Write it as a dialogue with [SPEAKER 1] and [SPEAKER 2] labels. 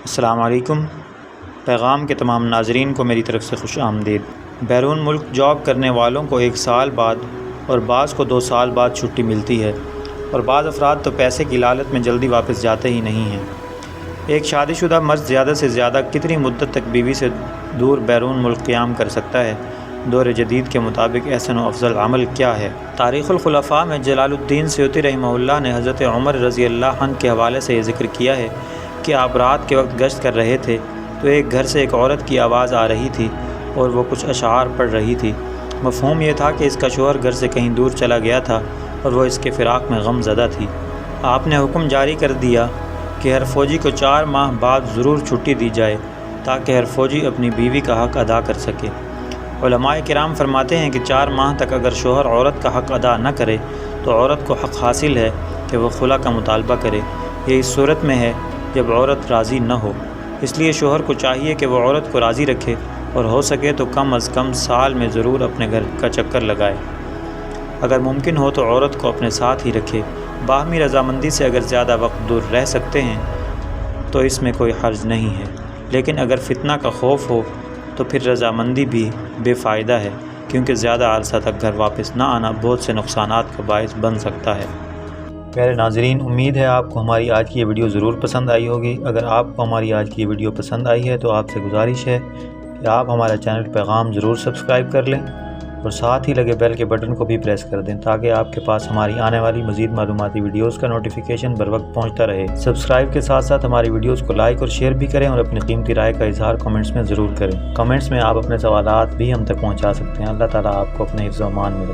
[SPEAKER 1] السلام علیکم۔ پیغام کے تمام ناظرین کو میری طرف سے خوش آمدید۔ بیرون ملک جاب کرنے والوں کو 1 سال بعد اور بعض کو 2 سال بعد چھٹی ملتی ہے، اور بعض افراد تو پیسے کی لالچ میں جلدی واپس جاتے ہی نہیں ہیں۔ ایک شادی شدہ مرد زیادہ سے زیادہ کتنی مدت تک بیوی سے دور بیرون ملک قیام کر سکتا ہے؟ دور جدید کے مطابق احسن و افضل عمل کیا ہے؟ تاریخ الخلفاء میں جلال الدین سیوطی رحمہ اللہ نے حضرت عمر رضی اللہ عنہ کے حوالے سے یہ ذکر کیا ہے کہ آپ رات کے وقت گشت کر رہے تھے تو ایک گھر سے ایک عورت کی آواز آ رہی تھی اور وہ کچھ اشعار پڑھ رہی تھی۔ مفہوم یہ تھا کہ اس کا شوہر گھر سے کہیں دور چلا گیا تھا اور وہ اس کے فراق میں غم زدہ تھی۔ آپ نے حکم جاری کر دیا کہ ہر فوجی کو 4 ماہ بعد ضرور چھٹی دی جائے تاکہ ہر فوجی اپنی بیوی کا حق ادا کر سکے۔ علماء کرام فرماتے ہیں کہ 4 ماہ تک اگر شوہر عورت کا حق ادا نہ کرے تو عورت کو حق حاصل ہے کہ وہ خلا کا مطالبہ کرے۔ یہ اس صورت میں ہے جب عورت راضی نہ ہو۔ اس لیے شوہر کو چاہیے کہ وہ عورت کو راضی رکھے اور ہو سکے تو کم از کم سال میں ضرور اپنے گھر کا چکر لگائے۔ اگر ممکن ہو تو عورت کو اپنے ساتھ ہی رکھے۔ باہمی رضامندی سے اگر زیادہ وقت دور رہ سکتے ہیں تو اس میں کوئی حرج نہیں ہے، لیکن اگر فتنہ کا خوف ہو تو پھر رضامندی بھی بے فائدہ ہے، کیونکہ زیادہ عرصہ تک گھر واپس نہ آنا بہت سے نقصانات کا باعث بن سکتا ہے۔ پیارے ناظرین، امید ہے آپ کو ہماری آج کی یہ ویڈیو ضرور پسند آئی ہوگی۔ اگر آپ کو ہماری آج کی یہ ویڈیو پسند آئی ہے تو آپ سے گزارش ہے کہ آپ ہمارا چینل پیغام ضرور سبسکرائب کر لیں اور ساتھ ہی لگے بیل کے بٹن کو بھی پریس کر دیں تاکہ آپ کے پاس ہماری آنے والی مزید معلوماتی ویڈیوز کا نوٹیفیکیشن بر وقت پہنچتا رہے۔ سبسکرائب کے ساتھ ساتھ ہماری ویڈیوز کو لائک اور شیئر بھی کریں اور اپنی قیمتی رائے کا اظہار کمنٹس میں ضرور کریں۔ کمنٹس میں آپ اپنے سوالات بھی ہم تک پہنچا سکتے ہیں۔ اللہ تعالیٰ آپ کو اپنے حفظ و امان میں رکھے۔